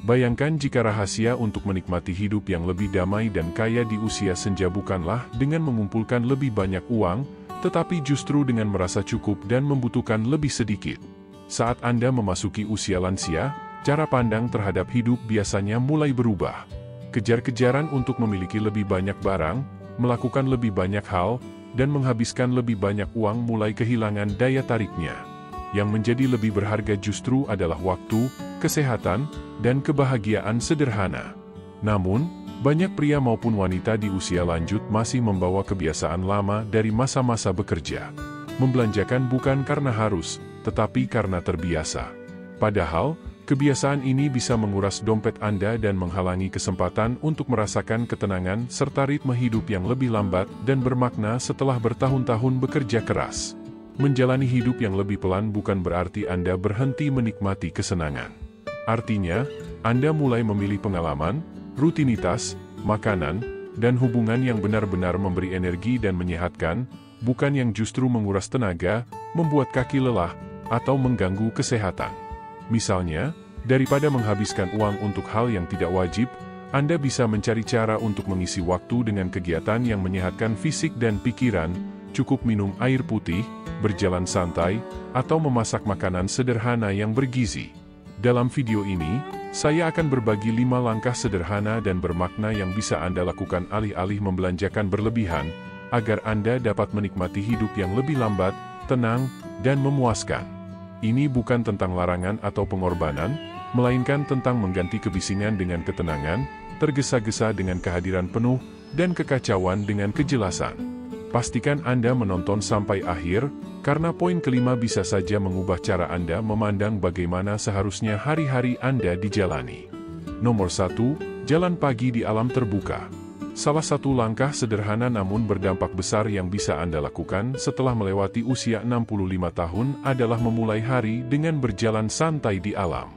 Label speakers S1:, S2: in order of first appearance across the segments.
S1: Bayangkan jika rahasia untuk menikmati hidup yang lebih damai dan kaya di usia senja bukanlah dengan mengumpulkan lebih banyak uang, tetapi justru dengan merasa cukup dan membutuhkan lebih sedikit. Saat Anda memasuki usia lansia, cara pandang terhadap hidup biasanya mulai berubah. Kejar-kejaran untuk memiliki lebih banyak barang, melakukan lebih banyak hal, dan menghabiskan lebih banyak uang mulai kehilangan daya tariknya. Yang menjadi lebih berharga justru adalah waktu, kesehatan, dan kebahagiaan sederhana. Namun, banyak pria maupun wanita di usia lanjut masih membawa kebiasaan lama dari masa-masa bekerja. Membelanjakan bukan karena harus, tetapi karena terbiasa. Padahal, kebiasaan ini bisa menguras dompet Anda dan menghalangi kesempatan untuk merasakan ketenangan serta ritme hidup yang lebih lambat dan bermakna setelah bertahun-tahun bekerja keras. Menjalani hidup yang lebih pelan bukan berarti Anda berhenti menikmati kesenangan. Artinya, Anda mulai memilih pengalaman, rutinitas, makanan, dan hubungan yang benar-benar memberi energi dan menyehatkan, bukan yang justru menguras tenaga, membuat kaki lelah, atau mengganggu kesehatan. Misalnya, daripada menghabiskan uang untuk hal yang tidak wajib, Anda bisa mencari cara untuk mengisi waktu dengan kegiatan yang menyehatkan fisik dan pikiran, cukup minum air putih, berjalan santai, atau memasak makanan sederhana yang bergizi. Dalam video ini, saya akan berbagi 5 langkah sederhana dan bermakna yang bisa Anda lakukan alih-alih membelanjakan berlebihan, agar Anda dapat menikmati hidup yang lebih lambat, tenang, dan memuaskan. Ini bukan tentang larangan atau pengorbanan, melainkan tentang mengganti kebisingan dengan ketenangan, tergesa-gesa dengan kehadiran penuh, dan kekacauan dengan kejelasan. Pastikan Anda menonton sampai akhir, karena poin kelima bisa saja mengubah cara Anda memandang bagaimana seharusnya hari-hari Anda dijalani. Nomor 1, jalan pagi di alam terbuka. Salah satu langkah sederhana namun berdampak besar yang bisa Anda lakukan setelah melewati usia 65 tahun adalah memulai hari dengan berjalan santai di alam.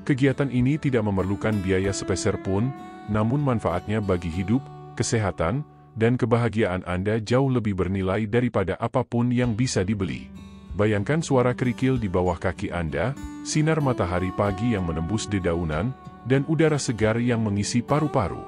S1: Kegiatan ini tidak memerlukan biaya sepeser pun, namun manfaatnya bagi hidup, kesehatan, dan kebahagiaan Anda jauh lebih bernilai daripada apapun yang bisa dibeli. Bayangkan suara kerikil di bawah kaki Anda, sinar matahari pagi yang menembus dedaunan, dan udara segar yang mengisi paru-paru.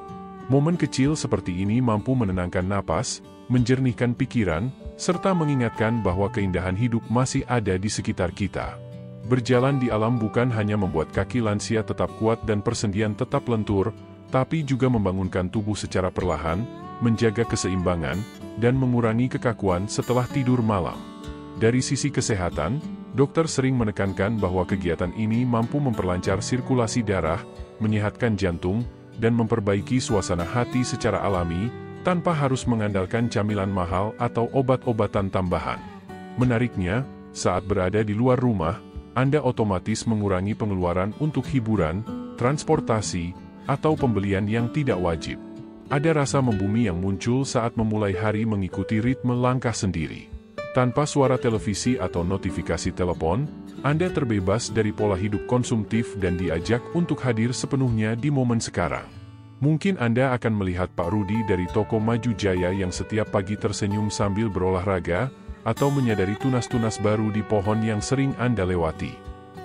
S1: Momen kecil seperti ini mampu menenangkan napas, menjernihkan pikiran, serta mengingatkan bahwa keindahan hidup masih ada di sekitar kita. Berjalan di alam bukan hanya membuat kaki lansia tetap kuat dan persendian tetap lentur, tapi juga membangunkan tubuh secara perlahan, menjaga keseimbangan, dan mengurangi kekakuan setelah tidur malam. Dari sisi kesehatan, dokter sering menekankan bahwa kegiatan ini mampu memperlancar sirkulasi darah, menyehatkan jantung, dan memperbaiki suasana hati secara alami, tanpa harus mengandalkan camilan mahal atau obat-obatan tambahan. Menariknya, saat berada di luar rumah, Anda otomatis mengurangi pengeluaran untuk hiburan, transportasi, atau pembelian yang tidak wajib. Ada rasa membumi yang muncul saat memulai hari mengikuti ritme langkah sendiri. Tanpa suara televisi atau notifikasi telepon, Anda terbebas dari pola hidup konsumtif dan diajak untuk hadir sepenuhnya di momen sekarang. Mungkin Anda akan melihat Pak Rudi dari toko Maju Jaya yang setiap pagi tersenyum sambil berolahraga, atau menyadari tunas-tunas baru di pohon yang sering Anda lewati.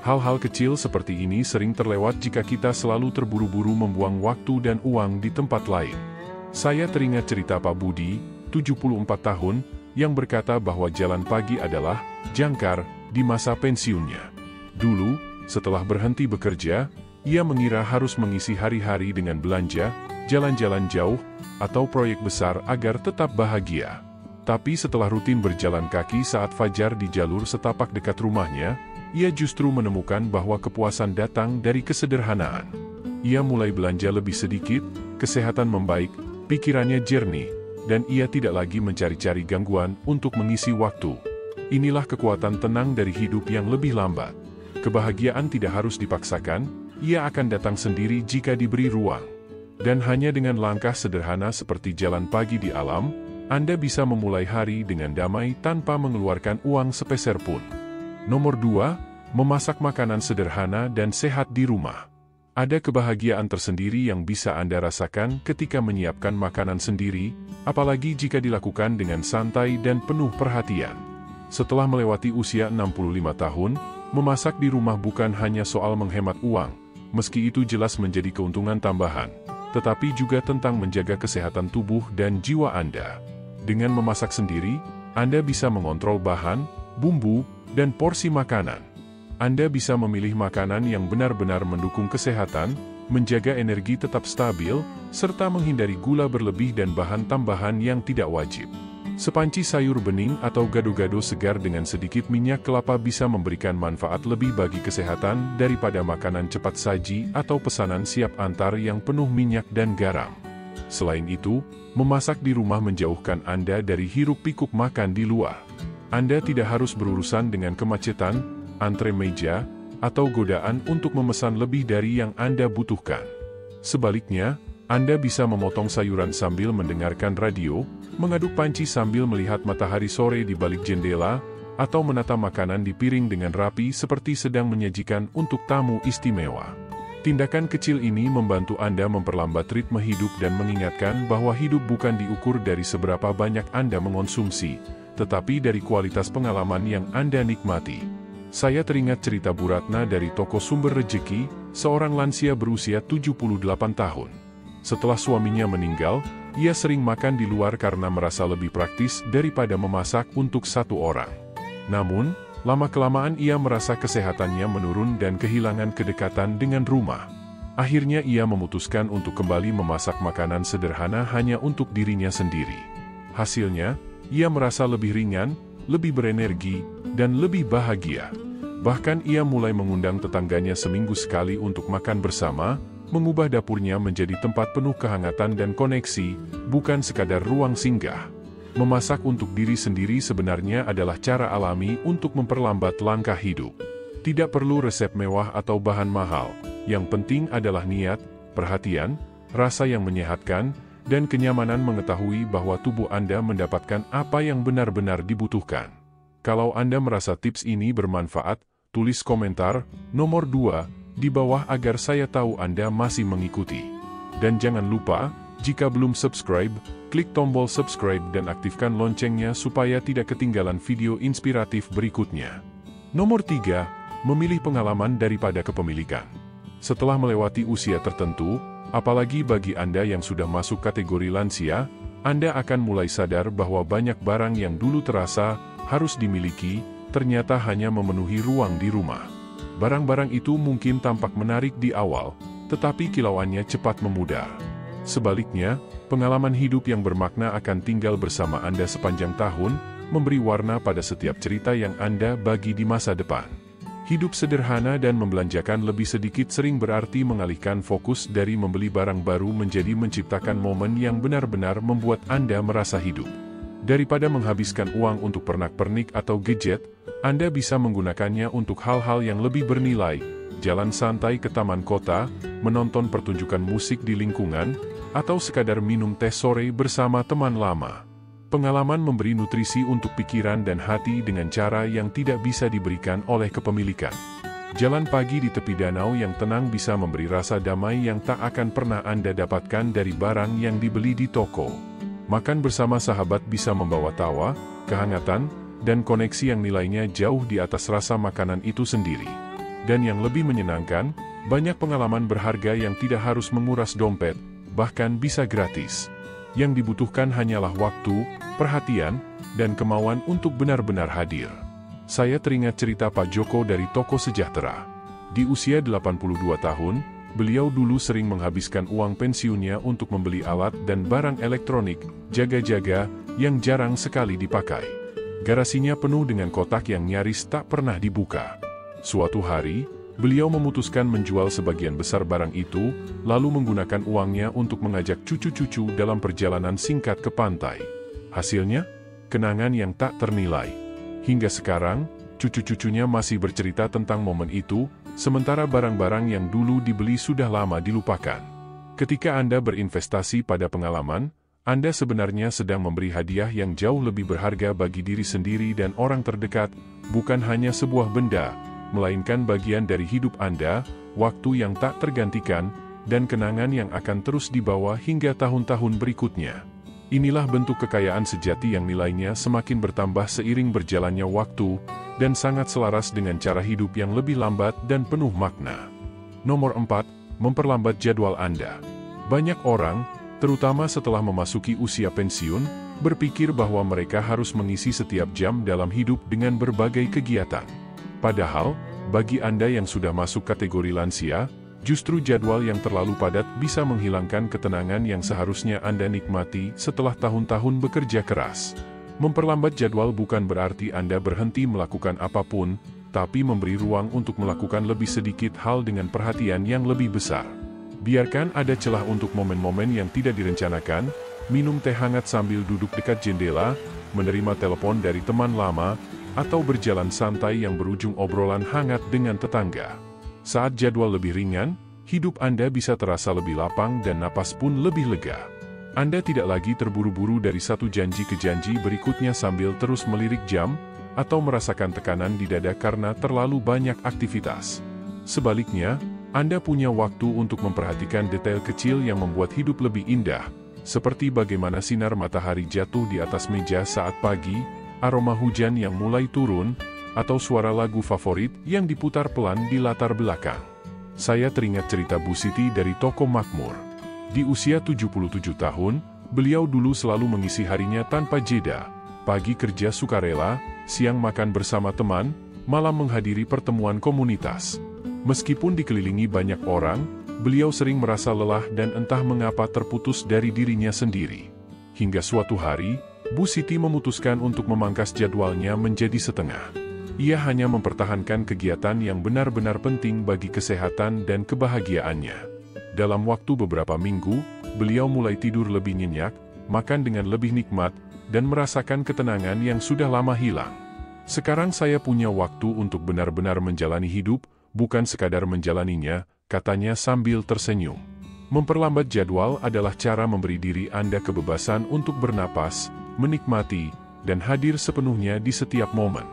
S1: Hal-hal kecil seperti ini sering terlewat jika kita selalu terburu-buru membuang waktu dan uang di tempat lain. Saya teringat cerita Pak Budi, 74 tahun, yang berkata bahwa jalan pagi adalah jangkar di masa pensiunnya. Dulu, setelah berhenti bekerja, ia mengira harus mengisi hari-hari dengan belanja, jalan-jalan jauh, atau proyek besar agar tetap bahagia. Tapi setelah rutin berjalan kaki saat fajar di jalur setapak dekat rumahnya, ia justru menemukan bahwa kepuasan datang dari kesederhanaan. Ia mulai belanja lebih sedikit, kesehatan membaik, pikirannya jernih, dan ia tidak lagi mencari-cari gangguan untuk mengisi waktu. Inilah kekuatan tenang dari hidup yang lebih lambat. Kebahagiaan tidak harus dipaksakan, ia akan datang sendiri jika diberi ruang. Dan hanya dengan langkah sederhana seperti jalan pagi di alam, Anda bisa memulai hari dengan damai tanpa mengeluarkan uang sepeser pun. Nomor 2, memasak makanan sederhana dan sehat di rumah. Ada kebahagiaan tersendiri yang bisa Anda rasakan ketika menyiapkan makanan sendiri, apalagi jika dilakukan dengan santai dan penuh perhatian. Setelah melewati usia 65 tahun, memasak di rumah bukan hanya soal menghemat uang, Meski itu jelas menjadi keuntungan tambahan, tetapi juga tentang menjaga kesehatan tubuh dan jiwa Anda. Dengan memasak sendiri, Anda bisa mengontrol bahan, bumbu, dan porsi makanan. Anda bisa memilih makanan yang benar-benar mendukung kesehatan, menjaga energi tetap stabil, serta menghindari gula berlebih dan bahan tambahan yang tidak wajib. Sepanci sayur bening atau gado-gado segar dengan sedikit minyak kelapa bisa memberikan manfaat lebih bagi kesehatan daripada makanan cepat saji atau pesanan siap antar yang penuh minyak dan garam. Selain itu, memasak di rumah menjauhkan Anda dari hiruk-pikuk makan di luar. Anda tidak harus berurusan dengan kemacetan, antre meja, atau godaan untuk memesan lebih dari yang Anda butuhkan. Sebaliknya, Anda bisa memotong sayuran sambil mendengarkan radio, mengaduk panci sambil melihat matahari sore di balik jendela, atau menata makanan di piring dengan rapi seperti sedang menyajikan untuk tamu istimewa. Tindakan kecil ini membantu Anda memperlambat ritme hidup dan mengingatkan bahwa hidup bukan diukur dari seberapa banyak Anda mengonsumsi, tetapi dari kualitas pengalaman yang Anda nikmati. Saya teringat cerita Bu Ratna dari toko Sumber Rejeki, seorang lansia berusia 78 tahun. Setelah suaminya meninggal, ia sering makan di luar karena merasa lebih praktis daripada memasak untuk satu orang. Namun, lama-kelamaan ia merasa kesehatannya menurun dan kehilangan kedekatan dengan rumah. Akhirnya ia memutuskan untuk kembali memasak makanan sederhana hanya untuk dirinya sendiri. Hasilnya, ia merasa lebih ringan, lebih berenergi, dan lebih bahagia. Bahkan ia mulai mengundang tetangganya seminggu sekali untuk makan bersama, mengubah dapurnya menjadi tempat penuh kehangatan dan koneksi, bukan sekadar ruang singgah. Memasak untuk diri sendiri sebenarnya adalah cara alami untuk memperlambat langkah hidup. Tidak perlu resep mewah atau bahan mahal, yang penting adalah niat, perhatian, rasa yang menyehatkan, dan kenyamanan mengetahui bahwa tubuh Anda mendapatkan apa yang benar-benar dibutuhkan. Kalau Anda merasa tips ini bermanfaat, tulis komentar nomor 2 di bawah agar saya tahu Anda masih mengikuti. Dan jangan lupa, jika belum subscribe, klik tombol subscribe dan aktifkan loncengnya supaya tidak ketinggalan video inspiratif berikutnya. Nomor 3, memilih pengalaman daripada kepemilikan. Setelah melewati usia tertentu, apalagi bagi Anda yang sudah masuk kategori lansia, Anda akan mulai sadar bahwa banyak barang yang dulu terasa harus dimiliki, ternyata hanya memenuhi ruang di rumah. Barang-barang itu mungkin tampak menarik di awal, tetapi kilauannya cepat memudar. Sebaliknya, pengalaman hidup yang bermakna akan tinggal bersama Anda sepanjang tahun, memberi warna pada setiap cerita yang Anda bagi di masa depan. Hidup sederhana dan membelanjakan lebih sedikit sering berarti mengalihkan fokus dari membeli barang baru menjadi menciptakan momen yang benar-benar membuat Anda merasa hidup. Daripada menghabiskan uang untuk pernak-pernik atau gadget, Anda bisa menggunakannya untuk hal-hal yang lebih bernilai, jalan santai ke taman kota, menonton pertunjukan musik di lingkungan, atau sekadar minum teh sore bersama teman lama. Pengalaman memberi nutrisi untuk pikiran dan hati dengan cara yang tidak bisa diberikan oleh kepemilikan. Jalan pagi di tepi danau yang tenang bisa memberi rasa damai yang tak akan pernah Anda dapatkan dari barang yang dibeli di toko. Makan bersama sahabat bisa membawa tawa, kehangatan, dan koneksi yang nilainya jauh di atas rasa makanan itu sendiri. Dan yang lebih menyenangkan, banyak pengalaman berharga yang tidak harus menguras dompet, bahkan bisa gratis. Yang dibutuhkan hanyalah waktu, perhatian, dan kemauan untuk benar-benar hadir. Saya teringat cerita Pak Joko dari Toko Sejahtera. Di usia 82 tahun, beliau dulu sering menghabiskan uang pensiunnya untuk membeli alat dan barang elektronik, jaga-jaga, yang jarang sekali dipakai. Garasinya penuh dengan kotak yang nyaris tak pernah dibuka. Suatu hari, beliau memutuskan menjual sebagian besar barang itu, lalu menggunakan uangnya untuk mengajak cucu-cucu dalam perjalanan singkat ke pantai. Hasilnya, kenangan yang tak ternilai. Hingga sekarang, cucu-cucunya masih bercerita tentang momen itu, sementara barang-barang yang dulu dibeli sudah lama dilupakan. Ketika Anda berinvestasi pada pengalaman, Anda sebenarnya sedang memberi hadiah yang jauh lebih berharga bagi diri sendiri dan orang terdekat, bukan hanya sebuah benda, melainkan bagian dari hidup Anda, waktu yang tak tergantikan, dan kenangan yang akan terus dibawa hingga tahun-tahun berikutnya. Inilah bentuk kekayaan sejati yang nilainya semakin bertambah seiring berjalannya waktu, dan sangat selaras dengan cara hidup yang lebih lambat dan penuh makna. Nomor 4, memperlambat jadwal Anda. Banyak orang, terutama setelah memasuki usia pensiun, berpikir bahwa mereka harus mengisi setiap jam dalam hidup dengan berbagai kegiatan. Padahal, bagi Anda yang sudah masuk kategori lansia, justru jadwal yang terlalu padat bisa menghilangkan ketenangan yang seharusnya Anda nikmati setelah tahun-tahun bekerja keras. Memperlambat jadwal bukan berarti Anda berhenti melakukan apapun, tapi memberi ruang untuk melakukan lebih sedikit hal dengan perhatian yang lebih besar. Biarkan ada celah untuk momen-momen yang tidak direncanakan, minum teh hangat sambil duduk dekat jendela, menerima telepon dari teman lama, atau berjalan santai yang berujung obrolan hangat dengan tetangga. Saat jadwal lebih ringan, hidup Anda bisa terasa lebih lapang dan napas pun lebih lega. Anda tidak lagi terburu-buru dari satu janji ke janji berikutnya sambil terus melirik jam, atau merasakan tekanan di dada karena terlalu banyak aktivitas. Sebaliknya, Anda punya waktu untuk memperhatikan detail kecil yang membuat hidup lebih indah, seperti bagaimana sinar matahari jatuh di atas meja saat pagi, aroma hujan yang mulai turun, atau suara lagu favorit yang diputar pelan di latar belakang. Saya teringat cerita Bu Siti dari toko Makmur. Di usia 77 tahun, beliau dulu selalu mengisi harinya tanpa jeda. Pagi kerja sukarela, siang makan bersama teman, malam menghadiri pertemuan komunitas. Meskipun dikelilingi banyak orang, beliau sering merasa lelah dan entah mengapa terputus dari dirinya sendiri. Hingga suatu hari, Bu Siti memutuskan untuk memangkas jadwalnya menjadi setengah. Ia hanya mempertahankan kegiatan yang benar-benar penting bagi kesehatan dan kebahagiaannya. Dalam waktu beberapa minggu, beliau mulai tidur lebih nyenyak, makan dengan lebih nikmat, dan merasakan ketenangan yang sudah lama hilang. Sekarang saya punya waktu untuk benar-benar menjalani hidup, bukan sekadar menjalaninya, katanya sambil tersenyum. Memperlambat jadwal adalah cara memberi diri Anda kebebasan untuk bernapas, menikmati, dan hadir sepenuhnya di setiap momen.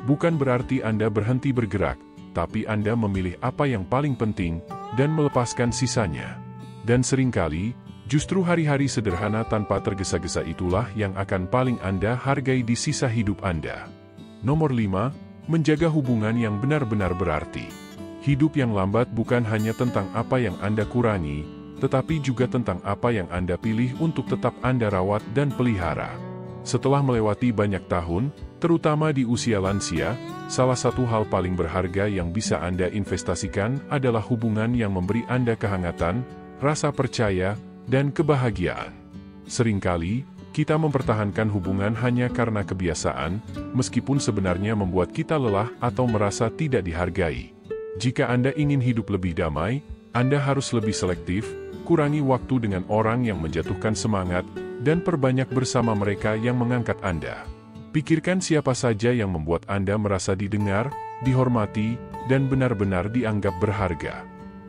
S1: Bukan berarti Anda berhenti bergerak, tapi Anda memilih apa yang paling penting, dan melepaskan sisanya. Dan seringkali, justru hari-hari sederhana tanpa tergesa-gesa itulah yang akan paling Anda hargai di sisa hidup Anda. Nomor 5, menjaga hubungan yang benar-benar berarti. Hidup yang lambat bukan hanya tentang apa yang Anda kurangi, tetapi juga tentang apa yang Anda pilih untuk tetap Anda rawat dan pelihara. Setelah melewati banyak tahun, terutama di usia lansia, salah satu hal paling berharga yang bisa Anda investasikan adalah hubungan yang memberi Anda kehangatan, rasa percaya, dan kebahagiaan. Seringkali, kita mempertahankan hubungan hanya karena kebiasaan, meskipun sebenarnya membuat kita lelah atau merasa tidak dihargai. Jika Anda ingin hidup lebih damai, Anda harus lebih selektif, kurangi waktu dengan orang yang menjatuhkan semangat, dan perbanyak bersama mereka yang mengangkat Anda. Pikirkan siapa saja yang membuat Anda merasa didengar, dihormati, dan benar-benar dianggap berharga.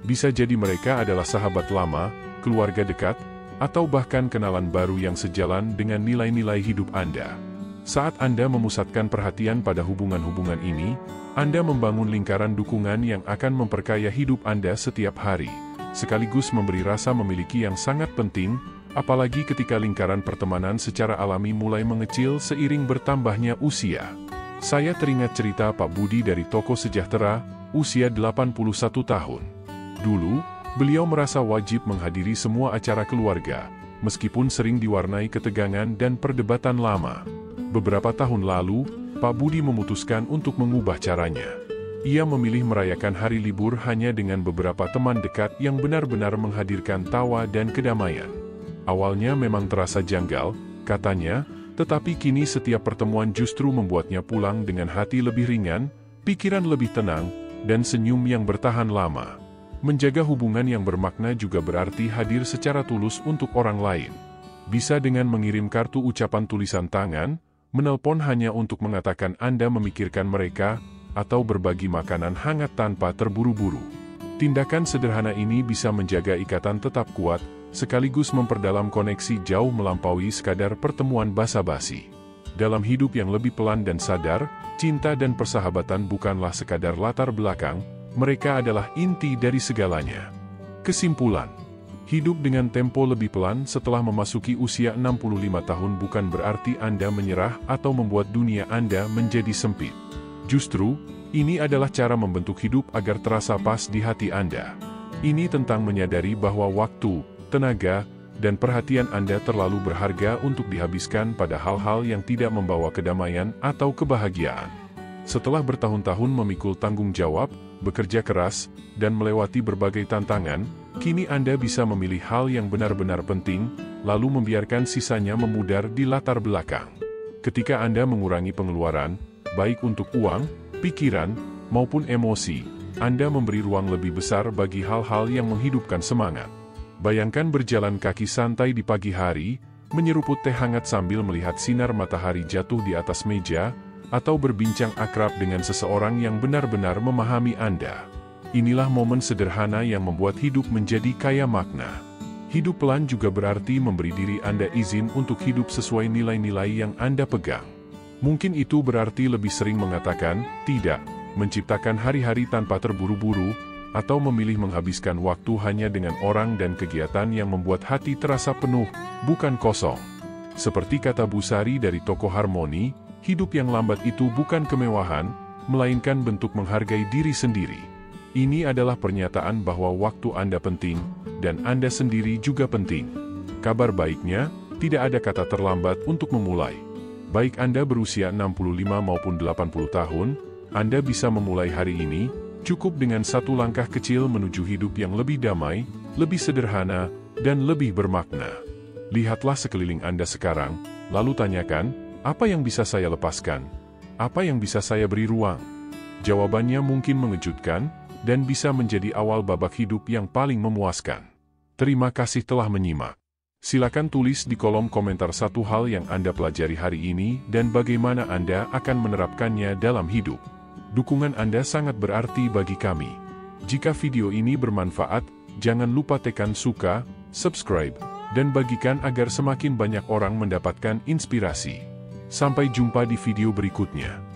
S1: Bisa jadi mereka adalah sahabat lama, keluarga dekat, atau bahkan kenalan baru yang sejalan dengan nilai-nilai hidup Anda. Saat Anda memusatkan perhatian pada hubungan-hubungan ini, Anda membangun lingkaran dukungan yang akan memperkaya hidup Anda setiap hari, sekaligus memberi rasa memiliki yang sangat penting, apalagi ketika lingkaran pertemanan secara alami mulai mengecil seiring bertambahnya usia. Saya teringat cerita Pak Budi dari toko Sejahtera, usia 81 tahun. Dulu, beliau merasa wajib menghadiri semua acara keluarga, meskipun sering diwarnai ketegangan dan perdebatan lama. Beberapa tahun lalu, Pak Budi memutuskan untuk mengubah caranya. Ia memilih merayakan hari libur hanya dengan beberapa teman dekat yang benar-benar menghadirkan tawa dan kedamaian. Awalnya memang terasa janggal, katanya, tetapi kini setiap pertemuan justru membuatnya pulang dengan hati lebih ringan, pikiran lebih tenang, dan senyum yang bertahan lama. Menjaga hubungan yang bermakna juga berarti hadir secara tulus untuk orang lain. Bisa dengan mengirim kartu ucapan tulisan tangan, menelpon hanya untuk mengatakan Anda memikirkan mereka, atau berbagi makanan hangat tanpa terburu-buru. Tindakan sederhana ini bisa menjaga ikatan tetap kuat, sekaligus memperdalam koneksi jauh melampaui sekadar pertemuan basa-basi. Dalam hidup yang lebih pelan dan sadar, cinta dan persahabatan bukanlah sekadar latar belakang, mereka adalah inti dari segalanya. Kesimpulan, hidup dengan tempo lebih pelan setelah memasuki usia 65 tahun bukan berarti Anda menyerah atau membuat dunia Anda menjadi sempit. Justru, ini adalah cara membentuk hidup agar terasa pas di hati Anda. Ini tentang menyadari bahwa waktu, tenaga, dan perhatian Anda terlalu berharga untuk dihabiskan pada hal-hal yang tidak membawa kedamaian atau kebahagiaan. Setelah bertahun-tahun memikul tanggung jawab, bekerja keras, dan melewati berbagai tantangan, kini Anda bisa memilih hal yang benar-benar penting, lalu membiarkan sisanya memudar di latar belakang. Ketika Anda mengurangi pengeluaran, baik untuk uang, pikiran, maupun emosi, Anda memberi ruang lebih besar bagi hal-hal yang menghidupkan semangat. Bayangkan berjalan kaki santai di pagi hari, menyeruput teh hangat sambil melihat sinar matahari jatuh di atas meja, atau berbincang akrab dengan seseorang yang benar-benar memahami Anda. Inilah momen sederhana yang membuat hidup menjadi kaya makna. Hidup pelan juga berarti memberi diri Anda izin untuk hidup sesuai nilai-nilai yang Anda pegang. Mungkin itu berarti lebih sering mengatakan tidak, menciptakan hari-hari tanpa terburu-buru, atau memilih menghabiskan waktu hanya dengan orang dan kegiatan yang membuat hati terasa penuh, bukan kosong. Seperti kata Bu Sari dari toko Harmoni, hidup yang lambat itu bukan kemewahan, melainkan bentuk menghargai diri sendiri. Ini adalah pernyataan bahwa waktu Anda penting, dan Anda sendiri juga penting. Kabar baiknya, tidak ada kata terlambat untuk memulai. Baik Anda berusia 65 maupun 80 tahun, Anda bisa memulai hari ini, cukup dengan satu langkah kecil menuju hidup yang lebih damai, lebih sederhana, dan lebih bermakna. Lihatlah sekeliling Anda sekarang, lalu tanyakan, apa yang bisa saya lepaskan? Apa yang bisa saya beri ruang? Jawabannya mungkin mengejutkan, dan bisa menjadi awal babak hidup yang paling memuaskan. Terima kasih telah menyimak. Silakan tulis di kolom komentar satu hal yang Anda pelajari hari ini dan bagaimana Anda akan menerapkannya dalam hidup. Dukungan Anda sangat berarti bagi kami. Jika video ini bermanfaat, jangan lupa tekan suka, subscribe, dan bagikan agar semakin banyak orang mendapatkan inspirasi. Sampai jumpa di video berikutnya.